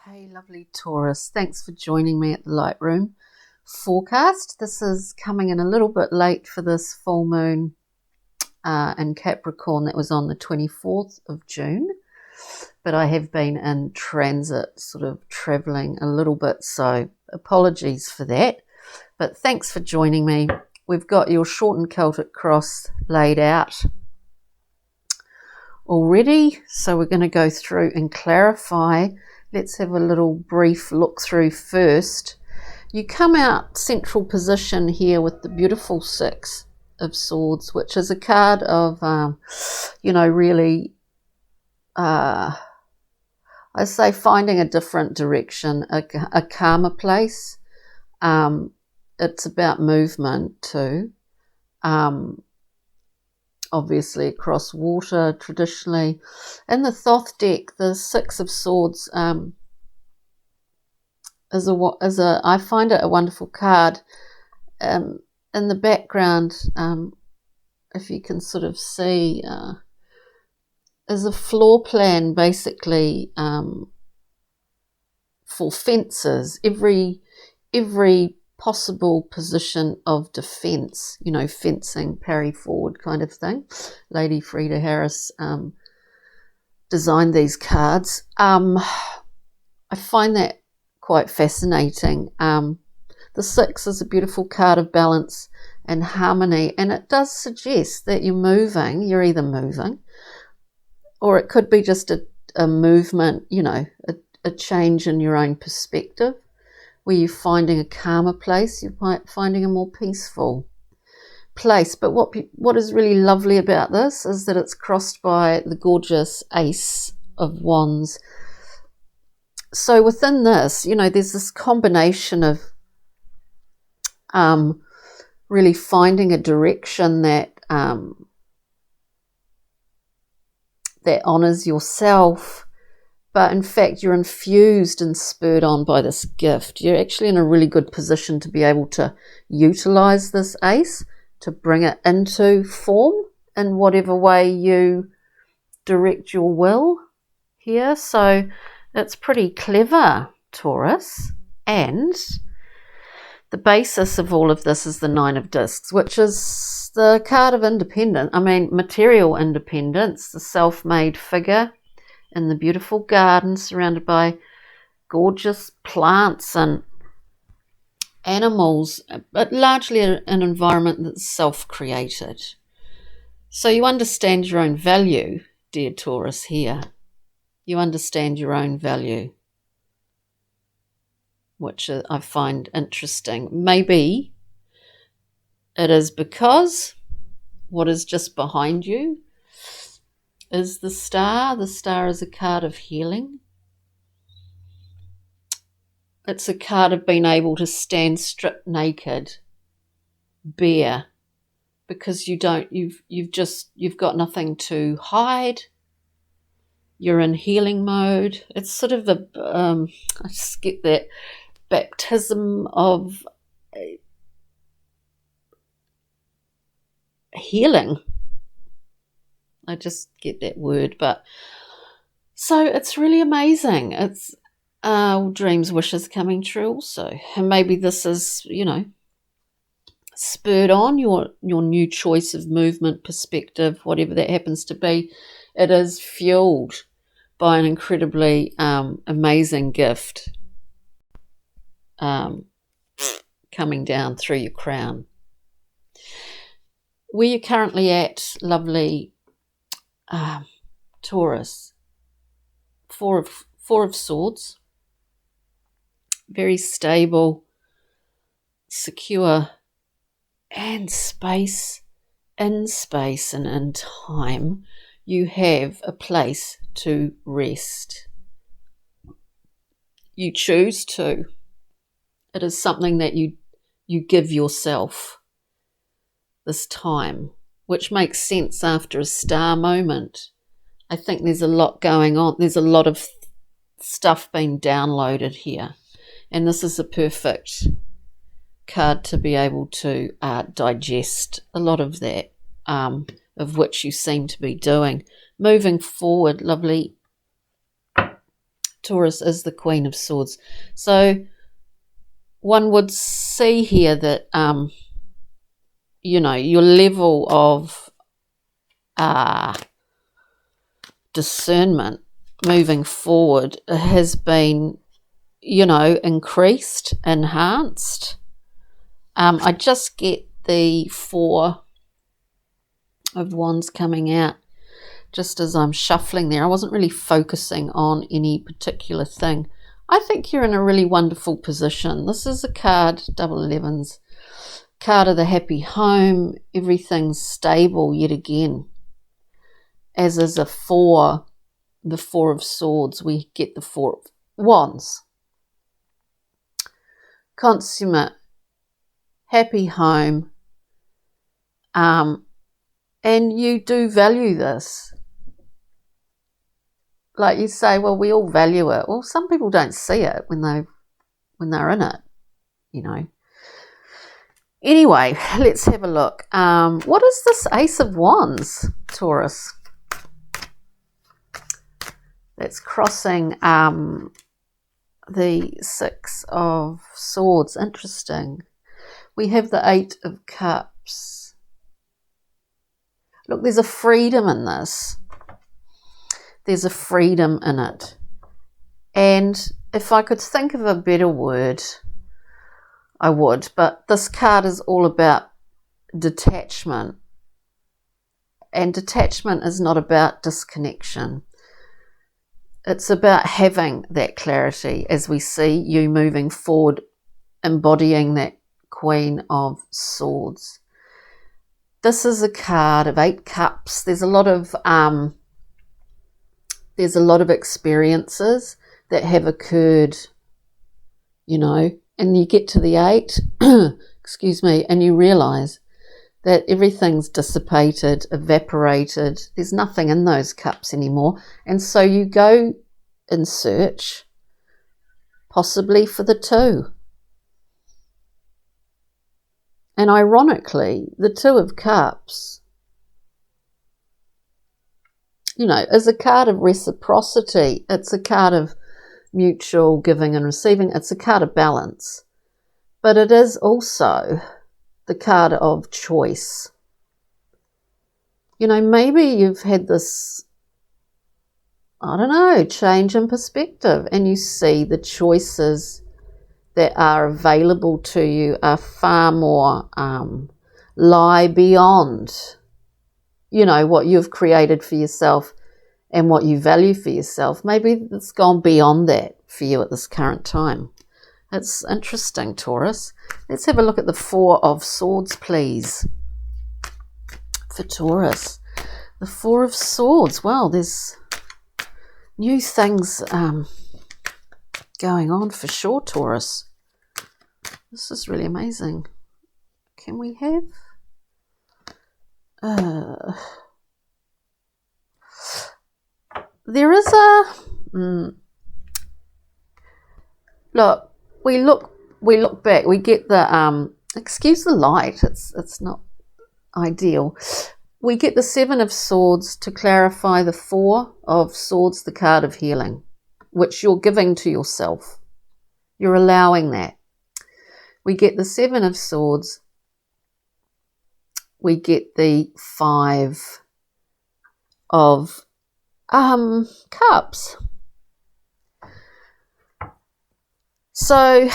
Hey, lovely Taurus. Thanks for joining me at the Lightroom forecast. This is coming in a little bit late for this full moon in Capricorn that was on the 24th of June. But I have been in transit, sort of traveling a little bit, so apologies for that. But thanks for joining me. We've got your shortened Celtic cross laid out already, so we're going to go through and clarify. Let's have a little brief look through first. You come out central position here with the beautiful Six of Swords, which is a card of, really, I say finding a different direction, a calmer place. It's about movement too. Obviously across water traditionally. In the Thoth deck, the Six of Swords I find it a wonderful card. In the background, if you can sort of see, is a floor plan basically for fences. Every possible position of defense, fencing, parry forward kind of thing. Lady Frida Harris designed these cards. I find that quite fascinating. The Six is a beautiful card of balance and harmony, and it does suggest that you're either moving, or it could be just a movement, a change in your own perspective, where you're finding a calmer place, you're finding a more peaceful place. But what is really lovely about this is that it's crossed by the gorgeous Ace of Wands. So within this, there's this combination of really finding a direction that honors yourself, but in fact you're infused and spurred on by this gift. You're actually in a really good position to be able to utilize this ace, to bring it into form in whatever way you direct your will here. So it's pretty clever, Taurus. And the basis of all of this is the Nine of Discs, which is the card of material independence, the self-made figure in the beautiful garden surrounded by gorgeous plants and animals, but largely an environment that's self-created. So you understand your own value, dear Taurus, here. You understand your own value, which I find interesting. Maybe it is because what is just behind you is the Star. The Star is a card of healing. It's a card of being able to stand stripped naked, bare, because you've got nothing to hide. You're in healing mode. It's sort of I just get that baptism of healing. I just get that word, but so it's really amazing. It's dreams, wishes coming true also. And maybe this is, spurred on your new choice of movement, perspective, whatever that happens to be. It is fueled by an incredibly amazing gift coming down through your crown. Where you're currently at, lovely Taurus, Four of Swords, very stable, secure, and in space and in time, you have a place to rest. You choose to. It is something that you give yourself this time, which makes sense after a star moment. I think there's a lot going on. There's a lot of stuff being downloaded here, and this is a perfect card to be able to digest a lot of that, of which you seem to be doing. Moving forward, lovely Taurus is the Queen of Swords. So one would see here that, you know, your level of discernment moving forward has been, you know, increased, enhanced. I just get the Four of Wands coming out just as I'm shuffling there. I wasn't really focusing on any particular thing. I think you're in a really wonderful position. This is a card, double 11s, card of the happy home. Everything's stable yet again. As is a four, the Four of Swords, we get the Four of Wands. Consummate, happy home. And you do value this. Like you say, well, we all value it. Well, some people don't see it when they're in it, you know. Anyway, let's have a look. What is this Ace of Wands, Taurus? That's crossing the Six of Swords. Interesting. We have the Eight of Cups. Look, there's a freedom in this. There's a freedom in it. And if I could think of a better word, I would. But this card is all about detachment. And detachment is not about disconnection. It's about having that clarity as we see you moving forward, embodying that Queen of Swords. This is a card of 8 cups. There's a lot of experiences that have occurred, you know, and you get to the 8, excuse me, and you realize that everything's dissipated, evaporated. There's nothing in those cups anymore. And so you go in search, possibly for the 2. And ironically, the 2 of Cups, you know, is a card of reciprocity. It's a card of mutual giving and receiving. It's a card of balance. But it is also the card of choice. You know, maybe you've had this, I don't know, change in perspective, and you see the choices that are available to you are far more, lie beyond, you know, what you've created for yourself and what you value for yourself. Maybe it's gone beyond that for you at this current time. It's interesting, Taurus. Let's have a look at the Four of Swords, please, for Taurus. The Four of Swords. Well, there's new things going on for sure, Taurus. This is really amazing. Can we have there is a look, we look back, we get the excuse the light, it's not ideal. We get the Seven of Swords to clarify the Four of Swords, the card of healing, which you're giving to yourself. You're allowing that. We get the Seven of Swords. We get the Five of Cups. So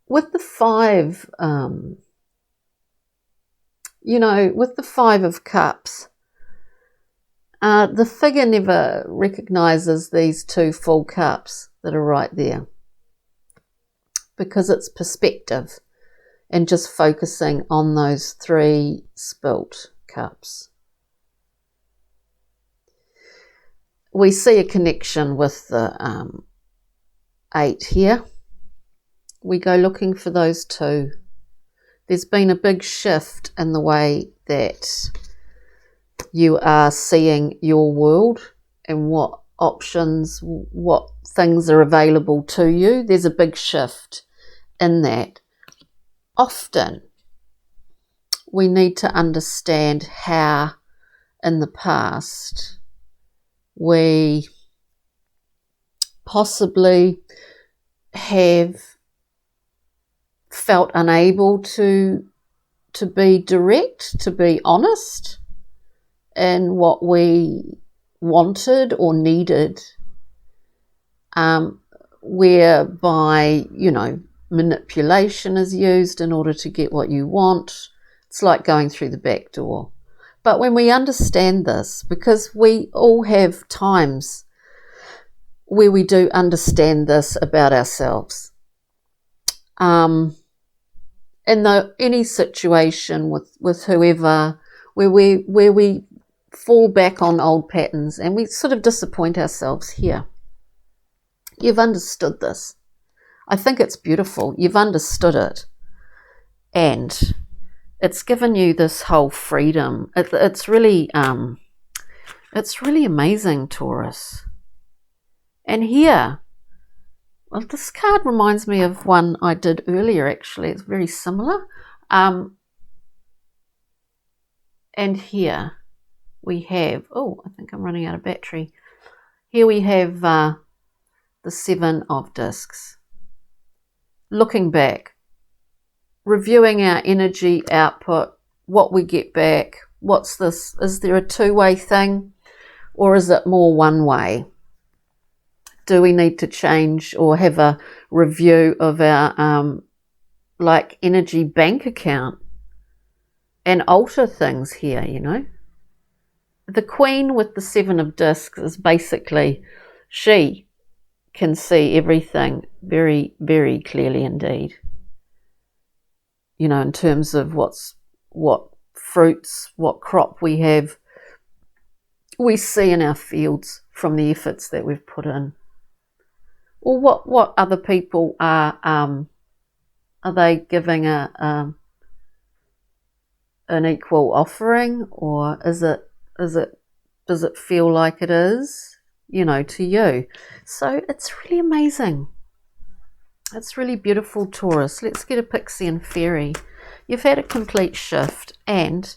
with the 5, you know, with the Five of Cups, the figure never recognizes these 2 full cups that are right there, because it's perspective and just focusing on those 3 spilt cups. We see a connection with the 8 here. We go looking for those 2. There's been a big shift in the way that you are seeing your world and what options, what things are available to you. There's a big shift in that. Often we need to understand how in the past we possibly have felt unable to be direct, to be honest in what we wanted or needed, whereby, manipulation is used in order to get what you want. It's like going through the back door. But when we understand this, because we all have times where we do understand this about ourselves, in any situation with whoever, where we fall back on old patterns and we sort of disappoint ourselves here. You've understood this. I think it's beautiful. You've understood it. And it's given you this whole freedom. It's really amazing, Taurus. And here, well, this card reminds me of one I did earlier, actually. It's very similar. And here we have, I think I'm running out of battery. Here we have the 7 of discs. Looking back, reviewing our energy output, what we get back. What's this? Is there a two-way thing, or is it more one way? Do we need to change or have a review of our energy bank account and alter things here, The Queen with the 7 of discs is basically, she can see everything very, very clearly indeed. In terms of what fruits, what crop we have, we see in our fields from the efforts that we've put in. Or what other people are they giving an equal offering, or does it feel like it is, to you? So it's really amazing. It's really beautiful, Taurus. Let's get a Pixie and Fairy. You've had a complete shift, and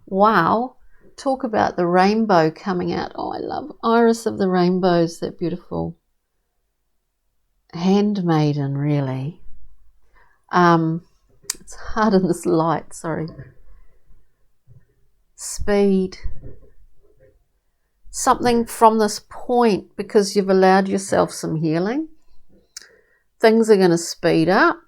wow, talk about the rainbow coming out. Oh, I love Iris of the Rainbows. They're beautiful. Handmaiden, really. It's hard in this light, sorry. Speed. Something from this point, because you've allowed yourself some healing. Things are going to speed up.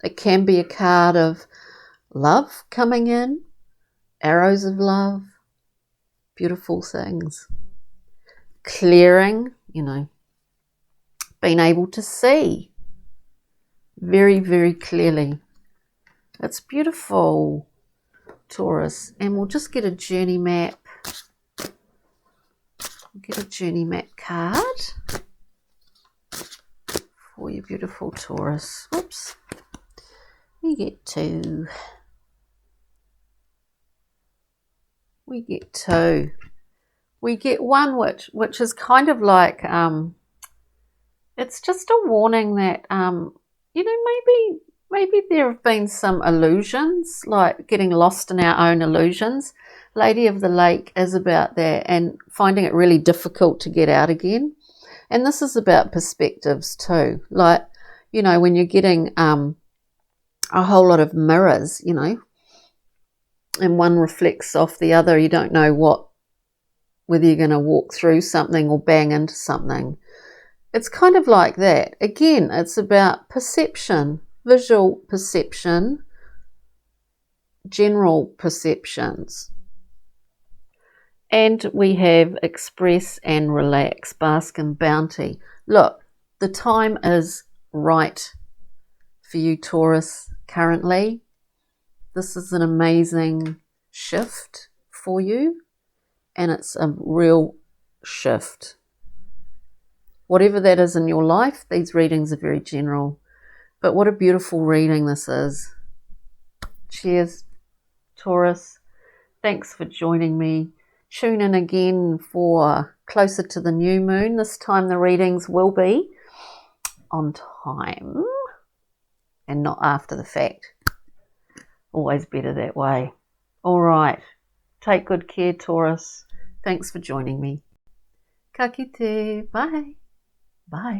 It can be a card of love coming in, arrows of love, beautiful things. Clearing, being able to see very, very clearly. It's beautiful, Taurus. And we'll just get a journey map. Get a journey map card for you, beautiful Taurus. Whoops. We get 2. We get 2. We get 1 which is kind of like, it's just a warning that, maybe there have been some illusions, like getting lost in our own illusions. Lady of the Lake is about that and finding it really difficult to get out again. And this is about perspectives too. Like, when you're getting a whole lot of mirrors, and one reflects off the other, you don't know whether you're going to walk through something or bang into something. It's kind of like that. Again, it's about perception, visual perception, general perceptions. And we have express and relax, bask in bounty. Look, the time is right for you, Taurus, currently. This is an amazing shift for you, and it's a real shift. Whatever that is in your life, these readings are very general. But what a beautiful reading this is. Cheers, Taurus. Thanks for joining me. Tune in again for closer to the new moon. This time the readings will be on time and not after the fact. Always better that way. All right. Take good care, Taurus. Thanks for joining me. Ka kite. Bye. Bye.